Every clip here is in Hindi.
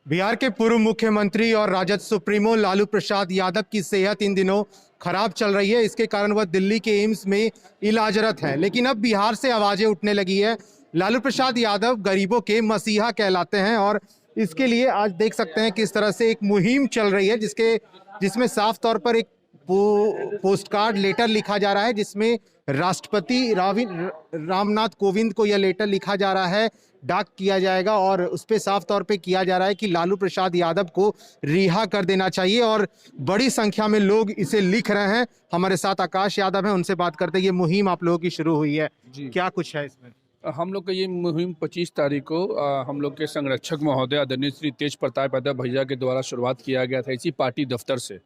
बिहार के पूर्व मुख्यमंत्री और राजद सुप्रीमो लालू प्रसाद यादव की सेहत इन दिनों खराब चल रही है। इसके कारण वह दिल्ली के एम्स में इलाजरत है। लेकिन अब बिहार से आवाजें उठने लगी है। लालू प्रसाद यादव गरीबों के मसीहा कहलाते हैं और इसके लिए आज देख सकते हैं किस तरह से एक मुहिम चल रही है जिसमें साफ तौर पर एक पोस्ट कार्ड लेटर लिखा जा रहा है, जिसमें राष्ट्रपति रामनाथ कोविंद को यह लेटर लिखा जा रहा है, डाक किया जाएगा और उस पर साफ तौर पे किया जा रहा है कि लालू प्रसाद यादव को रिहा कर देना चाहिए। और बड़ी संख्या में लोग इसे लिख रहे हैं। हमारे साथ आकाश यादव हैं, उनसे बात करते हैं। ये मुहिम आप लोगों की शुरू हुई है, क्या कुछ है इसमें? हम लोग का ये मुहिम 25 तारीख को हम लोग के संरक्षक महोदय आदरणीय श्री तेज प्रताप यादव भैया के द्वारा शुरुआत किया गया था इसी पार्टी दफ्तर से।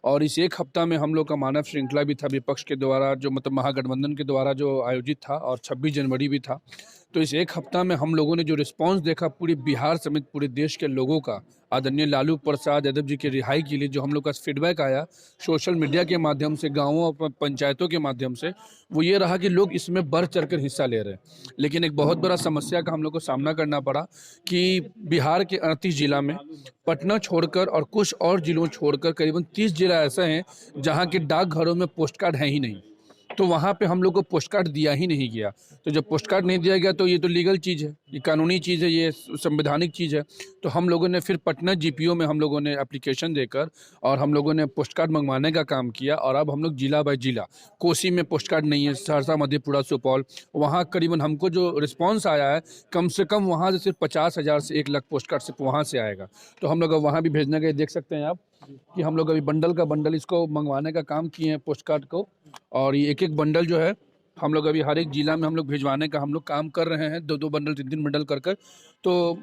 और इस एक हफ्ता में हम लोग का मानव श्रृंखला भी था, विपक्ष के द्वारा जो मतलब महागठबंधन के द्वारा जो आयोजित था, और 26 जनवरी भी था। तो इस एक हफ्ता में हम लोगों ने जो रिस्पांस देखा पूरे बिहार समेत पूरे देश के लोगों का, आदरणीय लालू प्रसाद यादव जी की रिहाई के लिए जो हम लोग का फीडबैक आया सोशल मीडिया के माध्यम से, गाँवों और पंचायतों के माध्यम से, वो ये रहा कि लोग इसमें बढ़ चढ़ कर हिस्सा ले रहे हैं। लेकिन एक बहुत बड़ा समस्या का हम लोग को सामना करना पड़ा कि बिहार के 38 जिला में पटना छोड़कर और कुछ और जिलों छोड़कर करीबन 30 जिला ऐसे हैं जहाँ के डाकघरों में पोस्ट कार्ड है ही नहीं। तो वहाँ पे हम लोग को पोस्ट कार्ड दिया ही नहीं गया। तो जब पोस्ट कार्ड नहीं दिया गया तो ये तो लीगल चीज़ है, ये कानूनी चीज़ है, ये संवैधानिक चीज़ है। तो हम लोगों ने फिर पटना जीपीओ में हम लोगों ने एप्लीकेशन देकर और हम लोगों ने पोस्ट कार्ड मंगवाने का काम किया। और अब हम लोग जिला बाय जिला, कोसी में पोस्ट कार्ड नहीं है, सहरसा, मधेपुरा, सुपौल, वहाँ करीबन हमको जो रिस्पॉन्स आया है कम से कम वहाँ से सिर्फ 50,000 से 1 लाख पोस्ट कार्ड सिर्फ वहाँ से आएगा। तो हम लोग अब वहाँ भी भेजने गए, देख सकते हैं आप कि हम लोग अभी बंडल का बंडल इसको मंगवाने का काम किए हैं पोस्ट कार्ड को। और ये एक एक बंडल जो है हम लोग अभी हर एक जिला में हम लोग भिजवाने का हम लोग काम कर रहे हैं, 2-2 बंडल 3-3 बंडल कर कर। तो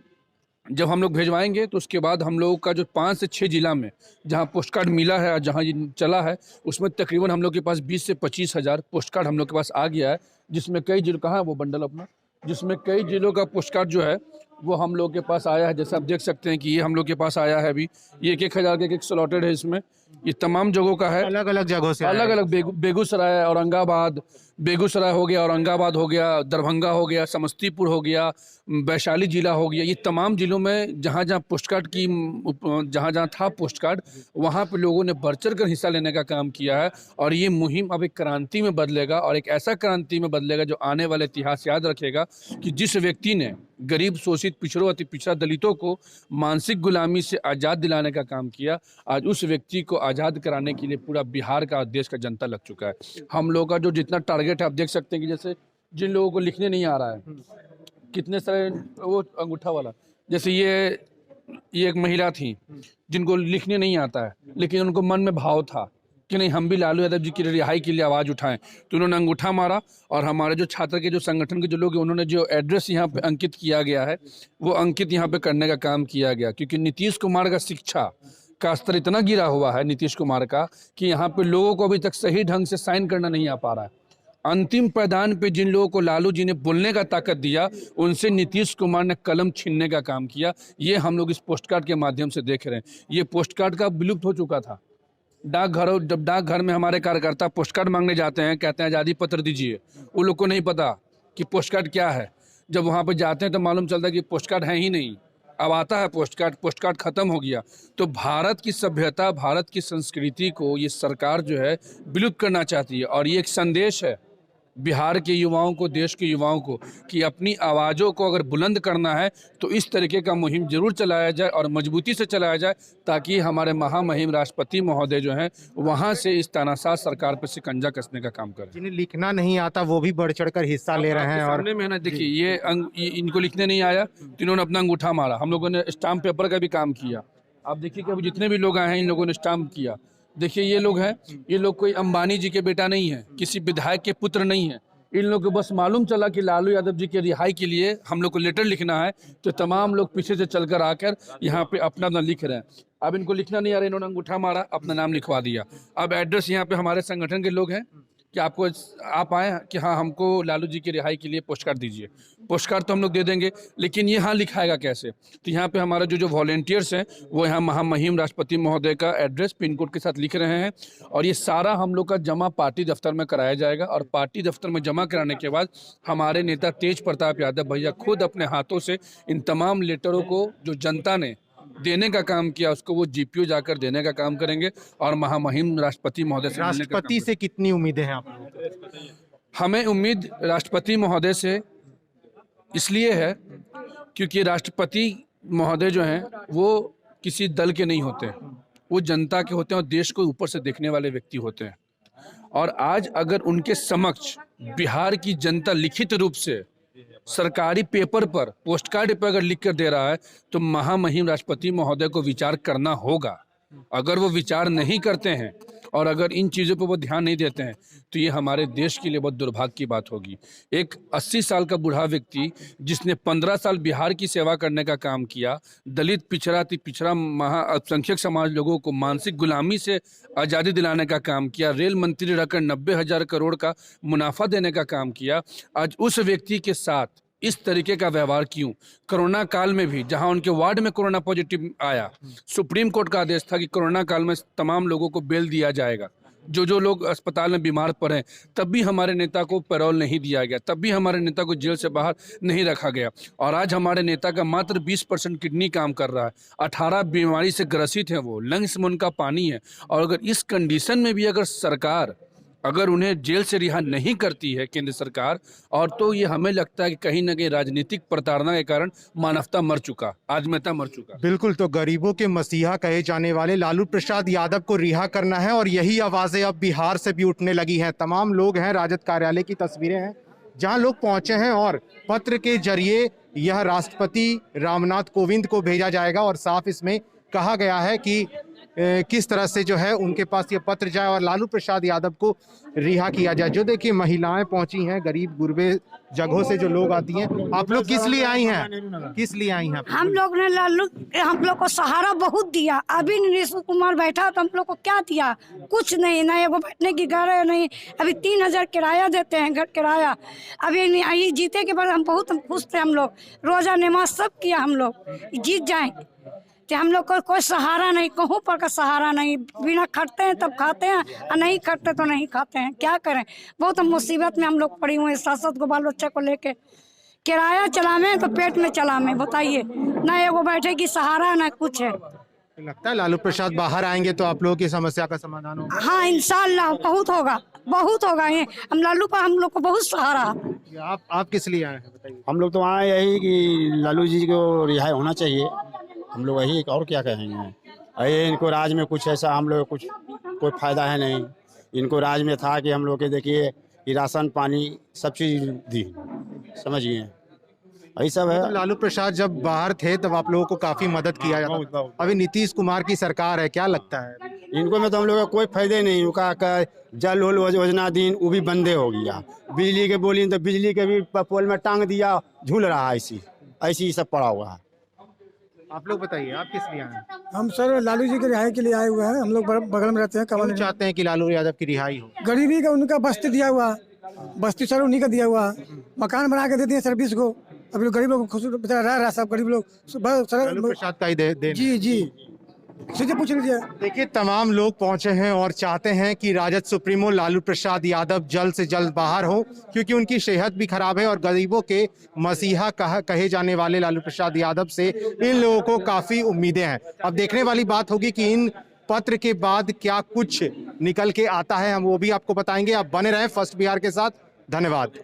जब हम लोग भिजवाएंगे तो उसके बाद हम लोगों का जो 5 से 6 जिला में जहां पोस्ट कार्ड मिला है और जहां ये चला है उसमें तकरीबन हम लोग के पास 20 से 25 हज़ार पोस्ट कार्ड हम लोग के पास आ गया है। जिसमें कई जिलों, कहाँ है वो बंडल अपना, जिसमें कई जिलों का पोस्ट कार्ड जो है वो हम लोग के पास आया है। जैसे आप देख सकते हैं कि ये हम लोग के पास आया है अभी, ये 1-1 हज़ार के एक स्लॉटेड है इसमें। ये तमाम जगहों का है, अलग अलग जगहों से अलग अलग बेगूसराय, औरंगाबाद, बेगूसराय हो गया, औरंगाबाद हो गया, दरभंगा हो गया, समस्तीपुर हो गया, वैशाली जिला हो गया। ये तमाम जिलों में जहाँ जहाँ पोस्ट कार्ड की जहाँ जहाँ था पोस्ट कार्ड, वहाँ पे लोगों ने बढ़ चढ़ कर हिस्सा लेने का काम किया है। और ये मुहिम अब एक क्रांति में बदलेगा और एक ऐसा क्रांति में बदलेगा जो आने वाले इतिहास याद रखेगा कि जिस व्यक्ति ने गरीब, शोषित, पिछड़ों, अति पिछड़ा दलितों को मानसिक गुलामी से आज़ाद दिलाने का काम किया, आज उस व्यक्ति को आज़ाद कराने के लिए पूरा बिहार का, देश का जनता लग चुका है। हम लोग का जो जितना टारगेट है आप देख सकते हैं कि जैसे जिन लोगों को लिखने नहीं आ रहा है, कितने सारे, वो अंगूठा वाला, जैसे ये एक महिला थी जिनको लिखने नहीं आता है लेकिन उनको मन में भाव था कि नहीं हम भी लालू यादव जी की रिहाई के लिए आवाज़ उठाएं, तो उन्होंने अंगूठा मारा। और हमारे जो छात्र के जो संगठन के जो लोग हैं उन्होंने जो एड्रेस यहाँ पे अंकित किया गया है वो अंकित यहाँ पे करने का काम किया गया। क्योंकि नीतीश कुमार का शिक्षा का स्तर इतना गिरा हुआ है नीतीश कुमार का कि यहाँ पे लोगों को अभी तक सही ढंग से साइन करना नहीं आ पा रहा है। अंतिम पैदान पे जिन लोगों को लालू जी ने बोलने का ताकत दिया उनसे नीतीश कुमार ने कलम छीनने का काम किया। ये हम लोग इस पोस्ट कार्ड के माध्यम से देख रहे हैं। ये पोस्ट कार्ड का विलुप्त हो चुका था। डाकघरों, जब डाकघर में हमारे कार्यकर्ता पोस्ट कार्ड मांगने जाते हैं, कहते हैं आज़ादी पत्र दीजिए, उन लोग को नहीं पता कि पोस्ट कार्ड क्या है। जब वहाँ पर जाते हैं तो मालूम चलता है कि पोस्ट कार्ड है ही नहीं। अब आता है पोस्ट कार्ड खत्म हो गया। तो भारत की सभ्यता, भारत की संस्कृति को ये सरकार जो है विलुप्त करना चाहती है। और ये एक संदेश है बिहार के युवाओं को, देश के युवाओं को, कि अपनी आवाज़ों को अगर बुलंद करना है तो इस तरीके का मुहिम जरूर चलाया जाए और मजबूती से चलाया जाए, ताकि हमारे महामहिम राष्ट्रपति महोदय जो हैं वहाँ से इस तानाशाह सरकार पर शिकंजा कसने का काम करें। जिन्हें लिखना नहीं आता वो भी बढ़ चढ़कर हिस्सा ले रहे हैं। और में ना देखिए, ये इनको लिखने नहीं आया तो इन्होंने अपना अंगूठा मारा। हम लोगों ने स्टाम्प पेपर का भी काम किया। आप देखिए कि अभी जितने भी लोग आए हैं इन लोगों ने स्टाम्प किया। देखिए ये लोग हैं, ये लोग कोई अंबानी जी के बेटा नहीं है, किसी विधायक के पुत्र नहीं है। इन लोगों को बस मालूम चला कि लालू यादव जी के रिहाई के लिए हम लोग को लेटर लिखना है, तो तमाम लोग पीछे से चलकर आकर यहाँ पे अपना अपना लिख रहे हैं। अब इनको लिखना नहीं आ रहा, इन्होंने अंगूठा मारा, अपना नाम लिखवा दिया। अब एड्रेस यहाँ पे हमारे संगठन के लोग हैं कि आपको, आप आए कि हाँ हमको लालू जी की रिहाई के लिए पोस्ट कार्ड दीजिए। पोस्ट कार्ड तो हम लोग दे देंगे, लेकिन ये यहाँ लिखाएगा कैसे? तो यहाँ पे हमारे जो वॉलेंटियर्स हैं वो यहाँ महामहिम राष्ट्रपति महोदय का एड्रेस पिन कोड के साथ लिख रहे हैं। और ये सारा हम लोग का जमा पार्टी दफ्तर में कराया जाएगा। और पार्टी दफ्तर में जमा कराने के बाद हमारे नेता तेज प्रताप यादव भैया खुद अपने हाथों से इन तमाम लेटरों को, जो जनता ने देने का काम किया उसको वो जीपीओ जाकर देने का काम करेंगे और महामहिम राष्ट्रपति महोदय से मिलने का काम राष्ट्रपति से कितनी उम्मीदें हैं आप लोगों को? करेंगे। हमें उम्मीद राष्ट्रपति महोदय से इसलिए है क्योंकि राष्ट्रपति महोदय जो हैं वो किसी दल के नहीं होते, वो जनता के होते हैं और देश को ऊपर से देखने वाले व्यक्ति होते हैं। और आज अगर उनके समक्ष बिहार की जनता लिखित रूप से सरकारी पेपर पर पोस्ट कार्ड पर अगर लिख कर दे रहा है तो महामहिम राष्ट्रपति महोदय को विचार करना होगा। अगर वो विचार नहीं करते हैं और अगर इन चीज़ों पर वो ध्यान नहीं देते हैं तो ये हमारे देश के लिए बहुत दुर्भाग्य की बात होगी। एक 80 साल का बूढ़ा व्यक्ति जिसने 15 साल बिहार की सेवा करने का काम किया, दलित पिछड़ा अति पिछड़ा अल्पसंख्यक समाज लोगों को मानसिक गुलामी से आज़ादी दिलाने का काम किया, रेल मंत्री रहकर 90,000 करोड़ का मुनाफा देने का काम किया, आज उस व्यक्ति के साथ इस तरीके का व्यवहार क्यों? कोरोना काल में भी जहां उनके वार्ड में कोरोना पॉजिटिव आया, सुप्रीम कोर्ट का आदेश था कि कोरोना काल में तमाम लोगों को बेल दिया जाएगा, जो लोग अस्पताल में बीमार पड़े, तब भी हमारे नेता को पैरोल नहीं दिया गया, तब भी हमारे नेता को जेल से बाहर नहीं रखा गया। और आज हमारे नेता का मात्र 20% किडनी काम कर रहा है, 18 बीमारी से ग्रसित है, वो लंग्स में उनका पानी है। और अगर इस कंडीशन में भी अगर सरकार अगर उन्हें जेल से रिहा नहीं करती है केंद्र सरकार, और तो ये हमें लगता है कि कहीं ना कहीं राजनीतिक प्रताड़ना के कारण मानवता मर चुका, आदमयता मर चुका। बिल्कुल, तो गरीबों के मसीहा कहे जाने वाले लालू प्रसाद यादव को रिहा करना है और यही आवाजें अब बिहार से भी उठने लगी हैं। तमाम लोग हैं, राजद कार्यालय की तस्वीरें हैं जहां लोग पहुंचे हैं और पत्र के जरिए यह राष्ट्रपति रामनाथ कोविंद को भेजा जाएगा और साफ इसमें कहा गया है कि किस तरह से जो है उनके पास ये पत्र जाए और लालू प्रसाद यादव को रिहा किया जाए। जो देखिए महिलाएं पहुंची हैं, गरीब गुरबे जगहों से जो लोग आती हैं। आप लोग किस लिए आई हैं? किस लिए आई हैं? हम लोग ने लालू हम लोग को सहारा बहुत दिया। अभी नीतीश कुमार बैठा तो हम लोग को क्या दिया? कुछ नहीं, ना एगो बैठने की घर है नहीं। अभी 3,000 किराया देते हैं, घर किराया। अभी जीते के बाद हम बहुत खुश थे। हम लोग रोजा नमाज सब किया, हम लोग जीत जाएंगे। तो हम लोग को कोई सहारा नहीं, कहूँ पर का सहारा नहीं। बिना खटते हैं तब खाते हैं और नहीं खटते तो नहीं खाते हैं। क्या करें, बहुत मुसीबत में हम लोग पड़ी हुए हैं। 7-7 को बाल बच्चे को लेके किराया चलावे तो पेट में चलावे, बताइए। ना एगो बैठे की सहारा ना कुछ है। लगता है लालू प्रसाद बाहर आएंगे तो आप लोगों की समस्या का समाधान होगा? हाँ, इंशाल्लाह बहुत होगा, बहुत होगा। ये हम लालू का हम लोग को बहुत सहारा। आप किस लिए आए हैं बताइए? हम लोग तो आए यही कि लालू जी को रिहाई होना चाहिए। हम लोग यही, और क्या कहेंगे। अरे इनको राज में कुछ ऐसा हम लोग कुछ कोई फायदा है नहीं। इनको राज में था कि हम लोग के देखिए कि राशन पानी सब चीज दी, समझिए यही सब है। तो लालू प्रसाद जब बाहर थे तब आप लोगों को काफी मदद किया जाता था। अभी नीतीश कुमार की सरकार है, क्या लगता है? इनको में तो हम लोग का कोई फायदा ही नहीं। उनका जल योजना दिन वो भी बंदे हो गया। बिजली के बोली तो बिजली के भी पोल में टांग दिया, झूल रहा है, ऐसी सब पड़ा हुआ है। आप लोग बताइए, आप किस लिए आए हैं? हम सर लालू जी की रिहाई के लिए आए हुए हैं। हम लोग बगल में रहते हैं। क्यों चाहते हैं कि लालू यादव की रिहाई हो? गरीबी का उनका बस्ती दिया हुआ, बस्ती सर उन्हीं का दिया हुआ, मकान बना के देते हैं सर्विस को। अभी गरीब लोग खुश बेचारा रह रहा है, सब गरीब लोग लालू प्रसाद का ही दे। जी जी, सीधे पूछ लीजिए। देखिए तमाम लोग पहुंचे हैं और चाहते हैं कि राजद सुप्रीमो लालू प्रसाद यादव जल्द से जल्द बाहर हो, क्योंकि उनकी सेहत भी खराब है और गरीबों के मसीहा कहे जाने वाले लालू प्रसाद यादव से इन लोगों को काफी उम्मीदें हैं। अब देखने वाली बात होगी कि इन पत्र के बाद क्या कुछ निकल के आता है, हम वो भी आपको बताएंगे। आप बने रहें फर्स्ट बिहार के साथ। धन्यवाद।